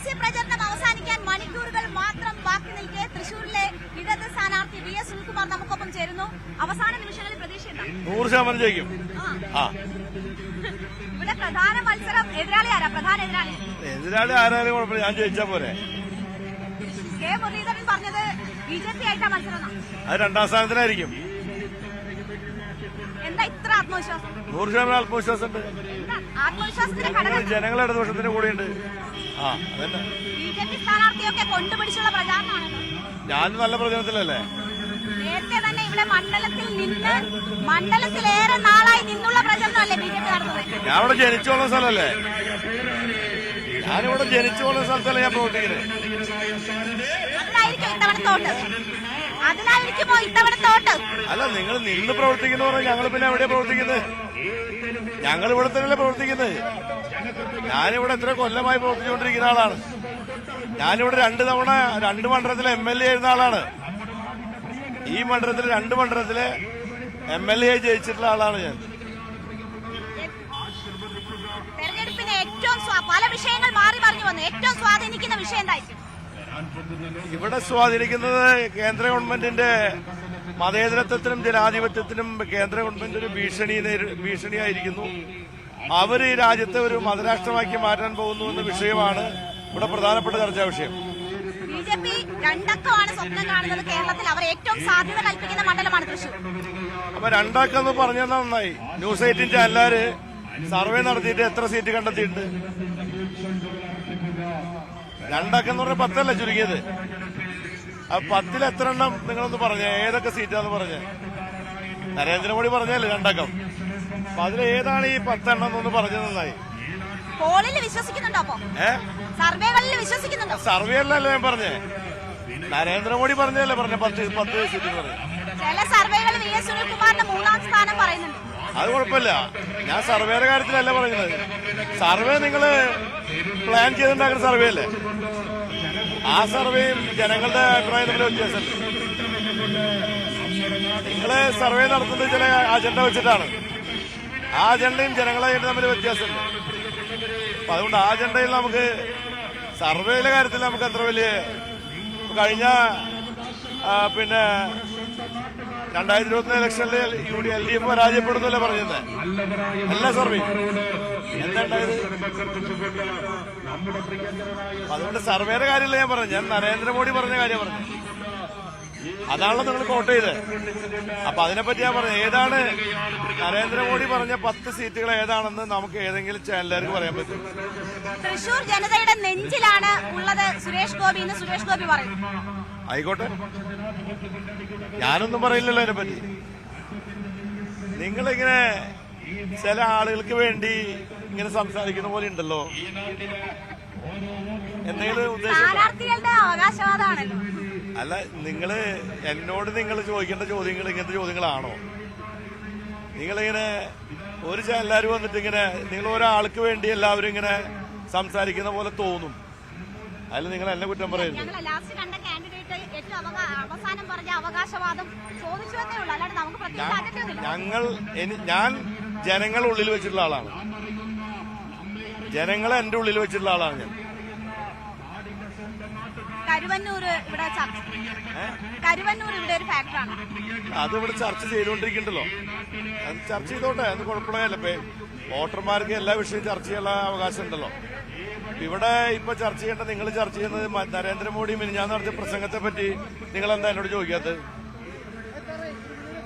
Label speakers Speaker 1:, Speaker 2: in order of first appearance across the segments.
Speaker 1: പരസ്യ പ്രചരണം അവസാനിക്കാൻ മണിക്കൂറുകൾ മാത്രം ബാക്കി നിൽക്കെ തൃശൂരിലെ ഇടത് സ്ഥാനാർത്ഥി VS സുനിൽകുമാർ നമുക്കൊപ്പം ചേരുന്നു. അവസാന നിമിഷങ്ങളിൽ പ്രതീക്ഷയുണ്ടോ?
Speaker 2: 100% ജയിക്കും.
Speaker 1: ഇവിടെ പ്രധാന മത്സരം എതിരാളി ആരാ? പ്രധാന എതിരാളി
Speaker 2: ആരാലും കുഴപ്പമില്ല, ഞാൻ ജയിച്ചാ പോരെ.
Speaker 1: കെ മുരളീധരൻ പറഞ്ഞത് BJP ആയിട്ടാ മത്സരം.
Speaker 2: അത് 2ാം സ്ഥാനത്തിനായിരിക്കും.
Speaker 1: എന്താ ഇത്ര ആത്മവിശ്വാസം?
Speaker 2: 100% ആത്മവിശ്വാസമുണ്ട്.
Speaker 1: ആത്മവിശ്വാസത്തിന്റെ ഘടകം
Speaker 2: ജനങ്ങളുടെ ഇടതുപക്ഷത്തിന്റെ കൂടെയുണ്ട്. അതന്നെ.
Speaker 1: BJP സ്ഥാനാർത്ഥിയൊക്കെ കൊണ്ടുപിടിച്ചുള്ള പ്രചാരണമാണ്.
Speaker 2: ഞാൻ നല്ല പ്രചരണത്തിലല്ലേ.
Speaker 1: നേരത്തെ തന്നെ ഇവിടെ മണ്ഡലത്തിലേറെ നാളായി നിന്നുള്ള പ്രചരണമല്ലേ BJP നടത്തുന്നത്?
Speaker 2: ഞാൻ ഇവിടെ ജനിച്ചോളുന്ന സ്ഥലമല്ലേ. ഞാനിവിടെ ജനിച്ചോളുന്ന സ്ഥലത്തല്ലേ ഞാൻ പ്രവർത്തിക്കുന്നത്.
Speaker 1: അതിനായിരിക്കുമോ ഇത്തവണ തോട്ട്?
Speaker 2: അല്ല, നിങ്ങൾ നിന്ന് പ്രവർത്തിക്കുന്ന പറഞ്ഞാൽ ഞങ്ങൾ പിന്നെ എവിടെയാ പ്രവർത്തിക്കുന്നത്? ഞങ്ങൾ ഇവിടെ തന്നെയല്ലേ പ്രവർത്തിക്കുന്നത്. ഞാനിവിടെ എത്ര കൊല്ലമായി പ്രവർത്തിച്ചുകൊണ്ടിരിക്കുന്ന ആളാണ്. ഞാനിവിടെ 2 തവണ 2 മണ്ഡലത്തിലെ MLA ആയിരുന്ന ആളാണ്. ഈ മണ്ഡലത്തിലെ 2 മണ്ഡലത്തിലെ MLA ജയിച്ചിട്ടുള്ള ആളാണ് ഞാൻ.
Speaker 1: തെരഞ്ഞെടുപ്പിന് ഏറ്റവും പല വിഷയങ്ങൾ മാറി മറിഞ്ഞു വന്നു. ഏറ്റവും സ്വാധീനിക്കുന്ന വിഷയം എന്തായിരിക്കും?
Speaker 2: ഇവിടെ സ്വാധീനിക്കുന്നത് കേന്ദ്ര ഗവൺമെന്റിന്റെ മതേതരത്വത്തിനും ജനാധിപത്യത്തിനും കേന്ദ്ര ഗവൺമെന്റ് ഒരു ഭീഷണിയായിരിക്കുന്നു. അവർ ഈ രാജ്യത്തെ ഒരു മതരാഷ്ട്രമാക്കി മാറ്റാൻ പോകുന്നു എന്ന വിഷയമാണ് ഇവിടെ പ്രധാനപ്പെട്ട ചർച്ചാ വിഷയം.
Speaker 1: BJP 2 അക്കമാണ് സ്വപ്നം കാണുന്നത് കേരളത്തിൽ. അവർ ഏറ്റവും സാധ്യത കൽപ്പിക്കുന്ന മണ്ഡലമാണ് തൃശൂർ.
Speaker 2: അപ്പൊ 2 അക്കം എന്ന് പറഞ്ഞാൽ നന്നായി. ന്യൂസ് 18 ചാനലുകാര് സർവേ നടത്തിയിട്ട് എത്ര സീറ്റ് കണ്ടെത്തിയിട്ടുണ്ട്? 2 അക്കം എന്ന് പറഞ്ഞാൽ 10 അല്ലേ ചുരുങ്ങിയത്. 10ൽ എത്ര എണ്ണം നിങ്ങളൊന്ന് പറഞ്ഞേ, ഏതൊക്കെ സീറ്റാന്ന് പറഞ്ഞേ? നരേന്ദ്രമോദി പറഞ്ഞല്ലേ 2 അക്കം. അപ്പൊ അതിൽ ഏതാണ് ഈ 10 എണ്ണം എന്നൊന്ന് പറഞ്ഞത് നന്നായി.
Speaker 1: പോളിൽ വിശ്വസിക്കുന്നുണ്ടോ? അപ്പൊ സർവേകളിൽ വിശ്വസിക്കുന്നുണ്ടോ?
Speaker 2: സർവേ അല്ലല്ലോ ഞാൻ പറഞ്ഞേ, നരേന്ദ്രമോദി പറഞ്ഞല്ലേ പറഞ്ഞ 10 സീറ്റ് പറഞ്ഞു.
Speaker 1: ചില സർവേകളിൽ VS സുനിൽകുമാറിന്റെ 3ാം സ്ഥാനം പറയുന്നുണ്ട്.
Speaker 2: അത് കുഴപ്പമില്ല, ഞാൻ സർവേയുടെ കാര്യത്തിലല്ല പറയുന്നത്. സർവേ നിങ്ങള് പ്ലാൻ ചെയ്തുണ്ടാക്കുന്ന സർവേ അല്ലേ. ആ സർവേയും ജനങ്ങളുടെ അഭിപ്രായം തമ്മിൽ വ്യത്യാസമുണ്ട്. നിങ്ങള് സർവേ നടത്തുന്നത് ചില അജണ്ട വെച്ചിട്ടാണ്. ആ അജണ്ടയും ജനങ്ങളെ തമ്മിൽ വ്യത്യാസമുണ്ട്. അപ്പൊ അതുകൊണ്ട് ആ അജണ്ടയിൽ നമുക്ക് സർവേയിലെ കാര്യത്തിൽ നമുക്ക് അത്ര വലിയ കഴിഞ്ഞ 2021 ഇലക്ഷനിൽ LDF പരാജയപ്പെടുന്നല്ലേ പറഞ്ഞത്. എല്ലാ സർവേയും എന്താണ്ടായത്? അതുകൊണ്ട് സർവേയുടെ കാര്യമല്ല ഞാൻ പറഞ്ഞു, ഞാൻ നരേന്ദ്രമോദി പറഞ്ഞ കാര്യം പറഞ്ഞു. അതാണല്ലോ നിങ്ങൾ കോട്ട് ചെയ്ത്. അപ്പൊ അതിനെപ്പറ്റി ഞാൻ പറഞ്ഞു, ഏതാണ് നരേന്ദ്രമോദി പറഞ്ഞ 10 സീറ്റുകൾ ഏതാണെന്ന് നമുക്ക് ഏതെങ്കിലും ചാനലുകാർക്ക് പറയാൻ പറ്റും.
Speaker 1: തൃശൂർ ജനതയുടെ നെഞ്ചിലാണ് ഉള്ളത് സുരേഷ് ഗോപി എന്ന് സുരേഷ് ഗോപി പറയും.
Speaker 2: ആയിക്കോട്ടെ, ഞാനൊന്നും പറയില്ലല്ലോ അതിനെപ്പറ്റി. നിങ്ങളിങ്ങനെ ചില ആളുകൾക്ക് വേണ്ടി ഇങ്ങനെ സംസാരിക്കുന്ന പോലെ ഉണ്ടല്ലോ. എന്തെങ്കിലും ഉദ്ദേശം?
Speaker 1: അവകാശവാദമാണല്ലോ.
Speaker 2: അല്ല, എന്നോട് നിങ്ങൾ ചോദിക്കേണ്ട ചോദ്യങ്ങൾ ഇങ്ങനത്തെ ചോദ്യങ്ങളാണോ? നിങ്ങളിങ്ങനെ ഒരു ചാനലുകാർ വന്നിട്ട് ഇങ്ങനെ നിങ്ങൾ ഒരാൾക്ക് വേണ്ടി എല്ലാവരും ഇങ്ങനെ സംസാരിക്കുന്ന പോലെ തോന്നും. അതിൽ നിങ്ങൾ എന്നെ കുറ്റം പറയുന്നു. ഞാൻ ജനങ്ങൾ ഉള്ളിൽ വെച്ചിട്ടുള്ള ആളാണ്. ജനങ്ങളെ എന്റെ ഉള്ളിൽ വെച്ചിട്ടുള്ള ആളാണ് ഞാൻ.
Speaker 1: കരുവന്നൂർ ഇവിടെ ഒരു ഫാക്ടറാണ്.
Speaker 2: അതിവിടെ ചർച്ച ചെയ്തുകൊണ്ടിരിക്കണ്ടല്ലോ. അത് ചർച്ച ചെയ്തോട്ടെ, അത് കുഴപ്പമില്ല. വോട്ടർമാർക്ക് എല്ലാ വിഷയവും ചർച്ച ചെയ്യാനുള്ള അവകാശം ഉണ്ടല്ലോ. ഇവിടെ ഇപ്പൊ ചർച്ച ചെയ്യേണ്ട നിങ്ങൾ ചർച്ച ചെയ്യുന്നത് നരേന്ദ്രമോദി മിനിഞ്ഞാന്ന് നടത്തിയ പ്രസംഗത്തെ പറ്റി നിങ്ങൾ എന്താ എന്നോട് ചോദിക്കാത്തത്?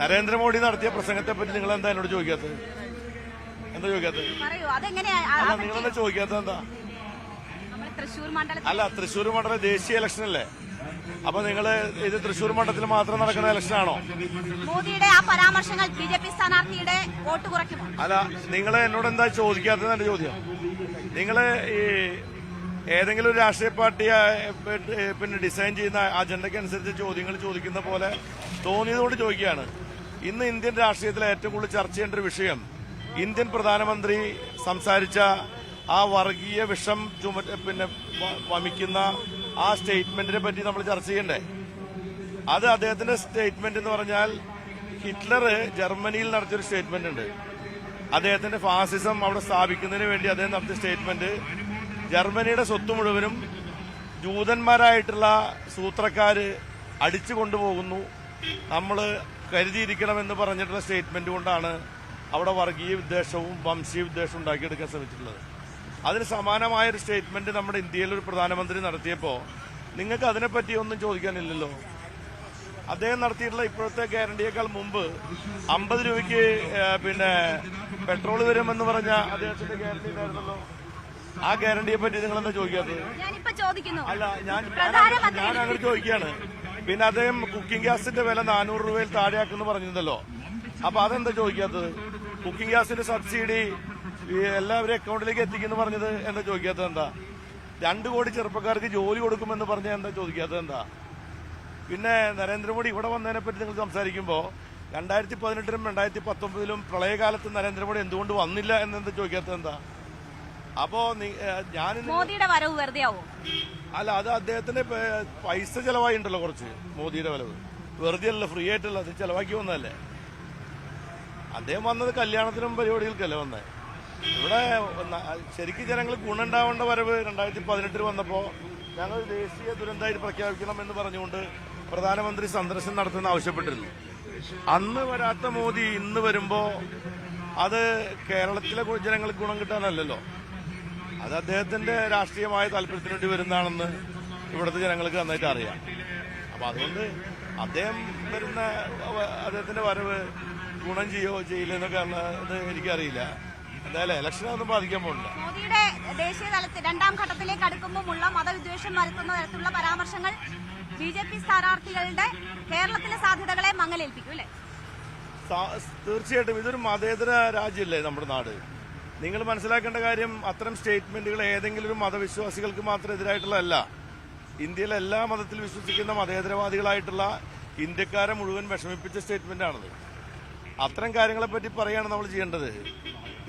Speaker 2: നരേന്ദ്രമോദി നടത്തിയ പ്രസംഗത്തെ പറ്റി നിങ്ങൾ എന്താ എന്നോട് ചോദിക്കാത്തത്? എന്താ ചോദിക്കാത്തത്? അല്ല, നിങ്ങളെന്താ ചോദിക്കാത്തത്? എന്താ? അല്ല, തൃശ്ശൂർ മണ്ഡലം ദേശീയ ഇലക്ഷൻ അല്ലേ. അപ്പൊ നിങ്ങള് ഇത് തൃശ്ശൂർ മണ്ഡലത്തിൽ മാത്രം നടക്കുന്ന ഇലക്ഷനാണോ?
Speaker 1: മോദിയുടെ ആ പരാമർശങ്ങൾ BJP സ്ഥാനാർത്ഥിയുടെ വോട്ട് കുറയ്ക്കുമോ?
Speaker 2: അല്ല, നിങ്ങള് എന്നോട് എന്താ ചോദിക്കാത്തത്? എന്റെ ചോദ്യം, നിങ്ങള് ഈ ഏതെങ്കിലും ഒരു രാഷ്ട്രീയ പാർട്ടി ഡിസൈൻ ചെയ്യുന്ന അജണ്ടയ്ക്ക് അനുസരിച്ച് ചോദ്യങ്ങൾ ചോദിക്കുന്ന പോലെ തോന്നിയതുകൊണ്ട് ചോദിക്കുകയാണ്. ഇന്ന് ഇന്ത്യൻ രാഷ്ട്രീയത്തിലെ ഏറ്റവും കൂടുതൽ ചർച്ച ചെയ്യേണ്ട ഒരു വിഷയം ഇന്ത്യൻ പ്രധാനമന്ത്രി സംസാരിച്ച ആ വർഗീയ വിഷം വമിക്കുന്ന ആ സ്റ്റേറ്റ്മെന്റിനെ പറ്റി നമ്മൾ ചർച്ച ചെയ്യണ്ടേ? അത് അദ്ദേഹത്തിന്റെ സ്റ്റേറ്റ്മെന്റ് എന്ന് പറഞ്ഞാൽ ഹിറ്റ്ലർ ജർമ്മനിയിൽ നടത്തിയൊരു സ്റ്റേറ്റ്മെന്റ് ഉണ്ട്. അദ്ദേഹത്തിന്റെ ഫാസിസം അവിടെ സ്ഥാപിക്കുന്നതിന് വേണ്ടി അദ്ദേഹം നടത്തിയ സ്റ്റേറ്റ്മെന്റ് ജർമ്മനിയുടെ സ്വത്ത് മുഴുവനും ജൂതന്മാരായിട്ടുള്ള സൂത്രക്കാര് അടിച്ചു കൊണ്ടുപോകുന്നു, നമ്മൾ കരുതിയിരിക്കണമെന്ന് പറഞ്ഞിട്ടുള്ള സ്റ്റേറ്റ്മെന്റ് കൊണ്ടാണ് അവിടെ വർഗീയ വിദ്വേഷവും വംശീയ വിദ്വേഷവും ഉണ്ടാക്കിയെടുക്കാൻ ശ്രമിച്ചിട്ടുള്ളത്. അതിന് സമാനമായൊരു സ്റ്റേറ്റ്മെന്റ് നമ്മുടെ ഇന്ത്യയിൽ ഒരു പ്രധാനമന്ത്രി നടത്തിയപ്പോൾ നിങ്ങൾക്ക് അതിനെപ്പറ്റി ഒന്നും ചോദിക്കാനില്ലല്ലോ. അദ്ദേഹം നടത്തിയിട്ടുള്ള ഇപ്പോഴത്തെ ഗ്യാരണ്ടിയേക്കാൾ മുമ്പ് 50 രൂപയ്ക്ക് പിന്നെ പെട്രോൾ വരുമെന്ന് പറഞ്ഞ അദ്ദേഹത്തിന്റെ ഗ്യാരണ്ടി ഉണ്ടായിരുന്നല്ലോ. ആ ഗ്യാരണ്ടിയെ പറ്റി നിങ്ങളെന്താ ചോദിക്കാത്തത്? അല്ല, ഞാൻ അങ്ങനെ ചോദിക്കുകയാണ്. പിന്നെ അദ്ദേഹം കുക്കിംഗ് ഗ്യാസിന്റെ വില 400 രൂപയിൽ താഴെയാക്കുമെന്ന് പറഞ്ഞിരുന്നല്ലോ. അപ്പൊ അതെന്താ ചോദിക്കാത്തത്? കുക്കിംഗ് ഗ്യാസിന്റെ സബ്സിഡി എല്ലാവരും അക്കൗണ്ടിലേക്ക് എത്തിക്കുന്നു പറഞ്ഞത് എന്താ ചോദിക്കാത്തത്? എന്താ 2 കോടി ചെറുപ്പക്കാർക്ക് ജോലി കൊടുക്കുമെന്ന് പറഞ്ഞാൽ എന്താ ചോദിക്കാത്തത്? എന്താ പിന്നെ നരേന്ദ്രമോദി ഇവിടെ വന്നതിനെ പറ്റി നിങ്ങൾ സംസാരിക്കുമ്പോൾ 2018-ലും 2019-ലും പ്രളയകാലത്ത് നരേന്ദ്രമോദി എന്തുകൊണ്ട് വന്നില്ല എന്നെന്താ ചോദിക്കാത്തത്? എന്താ അപ്പോ ഞാൻ
Speaker 1: മോദിയുടെ വരവ് വെറുതെ ആവോ?
Speaker 2: അല്ല, അത് അദ്ദേഹത്തിന്റെ പൈസ ചെലവായി ഉണ്ടല്ലോ കുറച്ച്. മോദിയുടെ വരവ് വെറുതെ അല്ല, ഫ്രീ ആയിട്ടല്ല, അത് ചെലവാക്കി വന്നതല്ലേ. അദ്ദേഹം വന്നത് കല്യാണത്തിനും പരിപാടികൾക്കല്ലേ വന്നേ. ഇവിടെ ശരിക്കും ജനങ്ങൾ ഗുണമുണ്ടാവേണ്ട വരവ് 2018 വന്നപ്പോ ഞങ്ങൾ ദേശീയ ദുരന്തമായിട്ട് പ്രഖ്യാപിക്കണം എന്ന് പറഞ്ഞുകൊണ്ട് പ്രധാനമന്ത്രി സന്ദർശനം നടത്തുന്ന ആവശ്യപ്പെട്ടിരുന്നു. അന്ന് വരാത്ത മോദി ഇന്ന് വരുമ്പോ അത് കേരളത്തിലെ ജനങ്ങൾക്ക് ഗുണം കിട്ടാനല്ലല്ലോ, അത് അദ്ദേഹത്തിന്റെ രാഷ്ട്രീയമായ താല്പര്യത്തിന് വേണ്ടി വരുന്നതാണെന്ന് ഇവിടുത്തെ ജനങ്ങൾക്ക് നന്നായിട്ട് അറിയാം. അപ്പൊ അതുകൊണ്ട് അദ്ദേഹം വരുന്ന അദ്ദേഹത്തിന്റെ വരവ് ഗുണം ചെയ്യില്ലെന്നൊക്കെ ഇത് എനിക്കറിയില്ല. എന്തായാലും ഇലക്ഷനൊന്നും ബാധിക്കാൻ പോകില്ല.
Speaker 1: മോദിയുടെ ദേശീയ തലത്തിൽ 2ാം ഘട്ടത്തിലേക്ക് അടുക്കുമ്പോഴുള്ള മതവിദ്വേഷം വരുത്തുന്ന തരത്തിലുള്ള പരാമർശങ്ങൾ BJP സ്ഥാനാർത്ഥികളുടെ കേരളത്തിലെ സാധ്യതകളെ മങ്ങലേൽപ്പിക്കും അല്ലേ?
Speaker 2: തീർച്ചയായിട്ടും ഇതൊരു മതേതര രാജ്യമല്ലേ നമ്മുടെ നാട്. നിങ്ങൾ മനസ്സിലാക്കേണ്ട കാര്യം, അത്തരം സ്റ്റേറ്റ്മെന്റുകൾ ഏതെങ്കിലും ഒരു മതവിശ്വാസികൾക്ക് മാത്രം എതിരായിട്ടുള്ളതല്ല. ഇന്ത്യയിലെ എല്ലാ മതത്തിൽ വിശ്വസിക്കുന്ന മതേതരവാദികളായിട്ടുള്ള ഇന്ത്യക്കാരെ മുഴുവൻ വിഷമിപ്പിച്ച സ്റ്റേറ്റ്മെന്റാണത്. അത്തരം കാര്യങ്ങളെപ്പറ്റി പറയുകയാണ് നമ്മൾ ചെയ്യേണ്ടത്.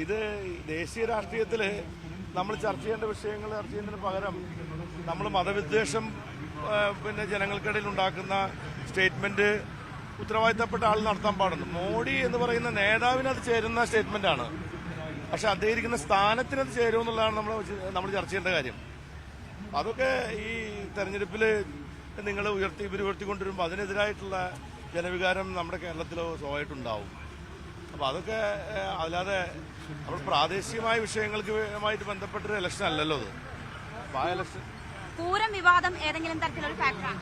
Speaker 2: ഇത് ദേശീയ രാഷ്ട്രീയത്തിൽ നമ്മൾ ചർച്ച ചെയ്യേണ്ട വിഷയങ്ങൾ ചർച്ച ചെയ്യുന്നതിന് പകരം നമ്മൾ മതവിദ്വേഷം പിന്നെ ജനങ്ങൾക്കിടയിൽ ഉണ്ടാക്കുന്ന സ്റ്റേറ്റ്മെന്റ് ഉത്തരവാദിത്തപ്പെട്ട ആൾ നടത്താൻ പാടുണ്ട്. മോഡി എന്ന് പറയുന്ന നേതാവിന് അത് ചേരുന്ന സ്റ്റേറ്റ്മെന്റാണ്, പക്ഷെ അദ്ദേഹം ഇരിക്കുന്ന സ്ഥാനത്തിന് അത് ചേരുമെന്നുള്ളതാണ് നമ്മൾ ചർച്ച ചെയ്യേണ്ട കാര്യം. അതൊക്കെ ഈ തെരഞ്ഞെടുപ്പിൽ നിങ്ങൾ ഉയർത്തിക്കൊണ്ടിരുമ്പോൾ അതിനെതിരായിട്ടുള്ള ജനവികാരം നമ്മുടെ കേരളത്തിലോ സ്വാഭാവികമായിട്ടുണ്ടാവും. അപ്പൊ അതൊക്കെ അല്ലാതെ നമ്മൾ പ്രാദേശികമായ വിഷയങ്ങളുമായിട്ട് ബന്ധപ്പെട്ടൊരു ഇലക്ഷൻ അല്ലല്ലോ അത്. അപ്പൊ ആ ഇലക്ഷൻ
Speaker 1: പൂരം വിവാദം ഏതെങ്കിലും തരത്തിലൊരു ഫാക്ടറാണ്?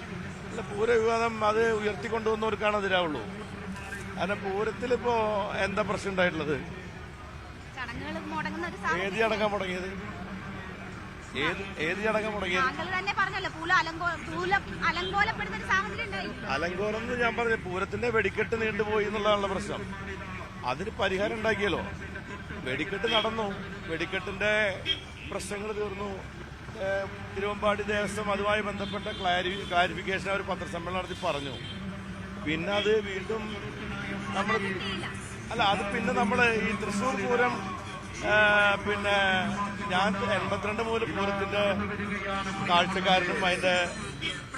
Speaker 2: അല്ല, പൂരവിവാദം അത് ഉയർത്തിക്കൊണ്ടുവന്നവർക്കാണ് എതിരാവുള്ളൂ. കാരണം പൂരത്തിലിപ്പോ എന്താ പ്രശ്നം ഉണ്ടായിട്ടുള്ളത്?
Speaker 1: ചടങ്ങുകൾ മുടങ്ങുന്ന ഒരു
Speaker 2: ഏത് ചടങ്ങാ മുടങ്ങിയത്? ഏത് ചടങ്ങാ മുടങ്ങിയത്?
Speaker 1: താങ്കൾ തന്നെ പറഞ്ഞല്ലോ, അലങ്കോലപ്പെടുന്ന ഒരു സാഹചര്യം ഉണ്ടായി.
Speaker 2: അലങ്കോലം എന്ന് ഞാൻ പറഞ്ഞു, പൂരത്തിന്റെ വെടിക്കെട്ട് നീണ്ടുപോയി എന്നുള്ളതാണുള്ള പ്രശ്നം. അതിന് പരിഹാരം ഉണ്ടാക്കിയല്ലോ. വെടിക്കെട്ട് നടന്നു, വെടിക്കെട്ടിന്റെ പ്രശ്നങ്ങൾ തീർന്നു. തിരുവമ്പാടി ദേവസ്വം അതുമായി ബന്ധപ്പെട്ട ക്ലാരിഫിക്കേഷൻ അവർ പത്രസമ്മേളനം നടത്തി പറഞ്ഞു. പിന്നെ അത് വീണ്ടും നമ്മൾ അത് പിന്നെ നമ്മൾ ഈ തൃശ്ശൂർ പൂരം പിന്നെ ഞാൻ 82 മുതൽ പൂരത്തിന്റെ കാഴ്ചക്കാരനും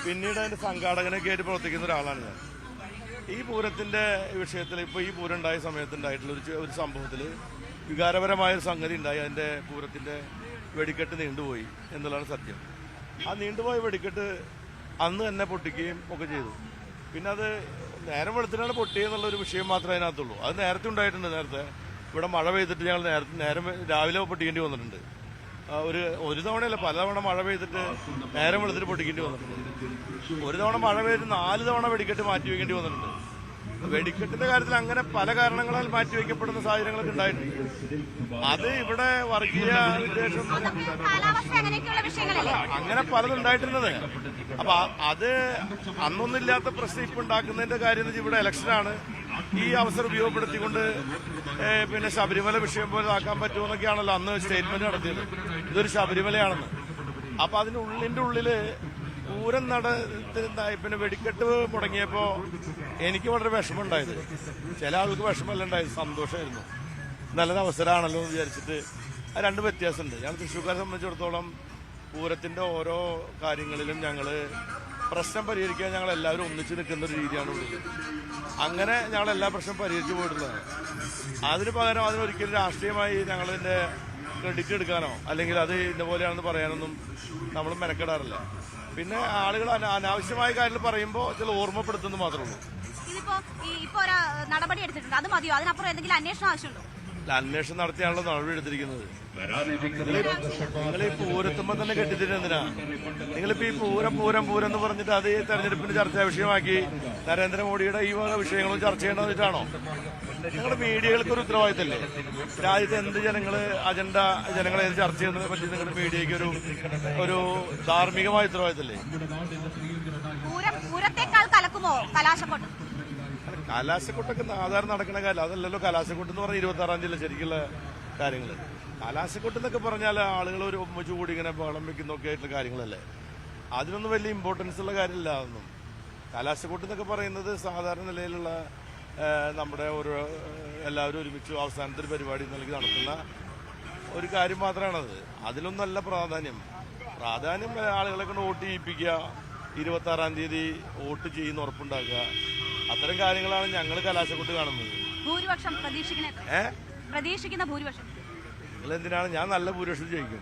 Speaker 2: പിന്നീട് അതിന്റെ സംഘാടകനൊക്കെ ആയിട്ട് പ്രവർത്തിക്കുന്ന ഒരാളാണ് ഞാൻ. ഈ പൂരത്തിന്റെ വിഷയത്തിൽ ഇപ്പോൾ ഈ പൂരം ഉണ്ടായ സമയത്തുണ്ടായിട്ടുള്ള ഒരു സംഭവത്തിൽ വികാരപരമായൊരു സംഗതി ഉണ്ടായി. അതിന്റെ പൂരത്തിന്റെ വെടിക്കെട്ട് നീണ്ടുപോയി എന്നുള്ളതാണ് സത്യം. ആ നീണ്ടുപോയ വെടിക്കെട്ട് അന്ന് തന്നെ പൊട്ടിക്കുകയും ഒക്കെ ചെയ്തു. പിന്നെ അത് നേരം വെളുത്തിനാണ് പൊട്ടിയെന്നുള്ളൊരു വിഷയം മാത്രമേ അതിനകത്തുള്ളൂ. അത് നേരത്തെ ഉണ്ടായിട്ടുണ്ട്. നേരത്തെ ഇവിടെ മഴ പെയ്തിട്ട് ഞങ്ങൾ നേരം രാവിലെ പൊട്ടിക്കേണ്ടി വന്നിട്ടുണ്ട്. ഒരു തവണയല്ല, പലതവണ മഴ പെയ്തിട്ട് നേരം വെളുത്തിട്ട് പൊട്ടിക്കേണ്ടി വന്നിട്ടുണ്ട്. ഒരു തവണ മഴ പെയ്തിട്ട് 4 തവണ വെടിക്കെട്ട് മാറ്റി വെക്കേണ്ടി വന്നിട്ടുണ്ട്. വെടിക്കെട്ടിന്റെ കാര്യത്തിൽ അങ്ങനെ പല കാരണങ്ങളാൽ മാറ്റിവെക്കപ്പെടുന്ന സാഹചര്യങ്ങളൊക്കെ ഉണ്ടായിട്ടുണ്ട്. അത് ഇവിടെ വർഗീയ വിദ്വേഷം അങ്ങനെ പലതും ഉണ്ടായിട്ടിരുന്നത്. അപ്പൊ അത് അന്നൊന്നില്ലാത്ത പ്രശ്നം ഇപ്പൊ ഉണ്ടാക്കുന്നതിന്റെ കാര്യം എന്ന് വെച്ചാൽ ഇവിടെ ഇലക്ഷനാണ്. ഈ അവസരം ഉപയോഗപ്പെടുത്തിക്കൊണ്ട് പിന്നെ ശബരിമല വിഷയം പോലെ ആക്കാൻ പറ്റുമെന്നൊക്കെയാണല്ലോ അന്ന് സ്റ്റേറ്റ്മെന്റ് നടത്തിയത്. ഇതൊരു ശബരിമലയാണെന്ന്. അപ്പൊ അതിന്റെ ഉള്ളില് പൂരം പിന്നെ വെടിക്കെട്ട് മുടങ്ങിയപ്പോ എനിക്ക് വളരെ വിഷമമുണ്ടായത്. ചില ആൾക്ക് വിഷമമല്ല ഉണ്ടായത്, സന്തോഷമായിരുന്നു. നല്ലൊരു അവസരമാണല്ലോ എന്ന് വിചാരിച്ചിട്ട്. അത് രണ്ട് വ്യത്യാസമുണ്ട്. ഞങ്ങൾ തൃശ്ശൂർക്കാരെ സംബന്ധിച്ചിടത്തോളം പൂരത്തിന്റെ ഓരോ കാര്യങ്ങളിലും ഞങ്ങള് പ്രശ്നം പരിഹരിക്കാൻ ഞങ്ങൾ എല്ലാവരും ഒന്നിച്ച് നിൽക്കുന്ന ഒരു രീതിയാണ് ഉള്ളത്. അങ്ങനെ ഞങ്ങൾ എല്ലാ പ്രശ്നം പരിഹരിച്ചു പോയിട്ടുള്ളതാണ്. അതിന് പകരം അതിനൊരിക്കലും രാഷ്ട്രീയമായി ഞങ്ങളിതിന്റെ ക്രെഡിറ്റ് എടുക്കാനോ അല്ലെങ്കിൽ അത് ഇന്നപോലെയാണെന്ന് പറയാനൊന്നും നമ്മൾ മെനക്കെടാറില്ല. പിന്നെ ആളുകൾ അനാവശ്യമായ കാര്യങ്ങൾ പറയുമ്പോൾ ചില ഓർമ്മപ്പെടുത്തുന്നത് മാത്രമേ ഉള്ളൂ.
Speaker 1: ഇപ്പൊ ഒരു നടപടി എടുത്തിട്ടുണ്ട്, അത് മതിയോ? അതിനപ്പുറം എന്തെങ്കിലും അന്വേഷണം ആവശ്യമുണ്ടോ?
Speaker 2: അന്വേഷണം നടത്തിയാണല്ലോ നടപടി എടുത്തിരിക്കുന്നത്. നിങ്ങൾ ഈ പൂരത്തുമ്പോ തന്നെ കെട്ടിത്തരുന്നത് എന്തിനാ? നിങ്ങളിപ്പോ ഈ പൂരം എന്ന് പറഞ്ഞിട്ട് അത് ഈ തെരഞ്ഞെടുപ്പിന്റെ ചർച്ചാ വിഷയമാക്കി നരേന്ദ്രമോദിയുടെ ഈ വക വിഷയങ്ങളും ചർച്ച ചെയ്യേണ്ടതെന്ന് വെച്ചിട്ടാണോ? നിങ്ങളുടെ മീഡിയകൾക്ക് ഒരു ഉത്തരവാദിത്തല്ലേ? രാജ്യത്തെ എന്ത് ജനങ്ങളെ ചർച്ച ചെയ്യുന്നതിനെ പറ്റി നിങ്ങളുടെ മീഡിയക്ക് ഒരു ധാർമ്മികമായ ഉത്തരവാദിത്തല്ലേ?
Speaker 1: പൂരത്തെക്കാൾ കലക്കുമോ കലാശക്കൊട്ട്?
Speaker 2: കലാശക്കൊട്ടൊക്കെ സാധാരണ നടക്കുന്ന കാര്യം അതല്ലല്ലോ. കലാശക്കൊട്ട് എന്ന് പറഞ്ഞാൽ 26-ാം തീയതി ശരിക്കുള്ള കാര്യങ്ങൾ. കലാശക്കൊട്ട് എന്നൊക്കെ പറഞ്ഞാൽ ആളുകൾ ഒരു ഒമ്മിച്ചു കൂടി ഇങ്ങനെ വളം വെക്കുന്നൊക്കെ ആയിട്ടുള്ള കാര്യങ്ങളല്ലേ. അതിനൊന്നും വലിയ ഇമ്പോർട്ടൻസ് ഉള്ള കാര്യമില്ല. അതൊന്നും കലാശക്കൊട്ട് എന്നൊക്കെ പറയുന്നത് സാധാരണ നിലയിലുള്ള നമ്മുടെ എല്ലാവരും ഒരുമിച്ച് അവസാനത്തെ പരിപാടി നൽകി നടത്തുന്ന ഒരു കാര്യം മാത്രമാണത്. അതിലൊന്നല്ല പ്രാധാന്യം ആളുകളെ കൊണ്ട് വോട്ട് ചെയ്യിപ്പിക്കുക, 26-ാം തീയതി വോട്ട് ചെയ്യുന്ന ഉറപ്പുണ്ടാക്കുക, അത്തരം കാര്യങ്ങളാണ് ഞങ്ങൾ കലാശക്കൊട്ട് കാണുന്നത്.
Speaker 1: ഭൂരിപക്ഷം പ്രതീക്ഷിക്കുന്ന ഭൂരിപക്ഷം
Speaker 2: നിങ്ങൾ എന്തിനാണ്? ഞാൻ നല്ല ഭൂരിപക്ഷം ജയിക്കും.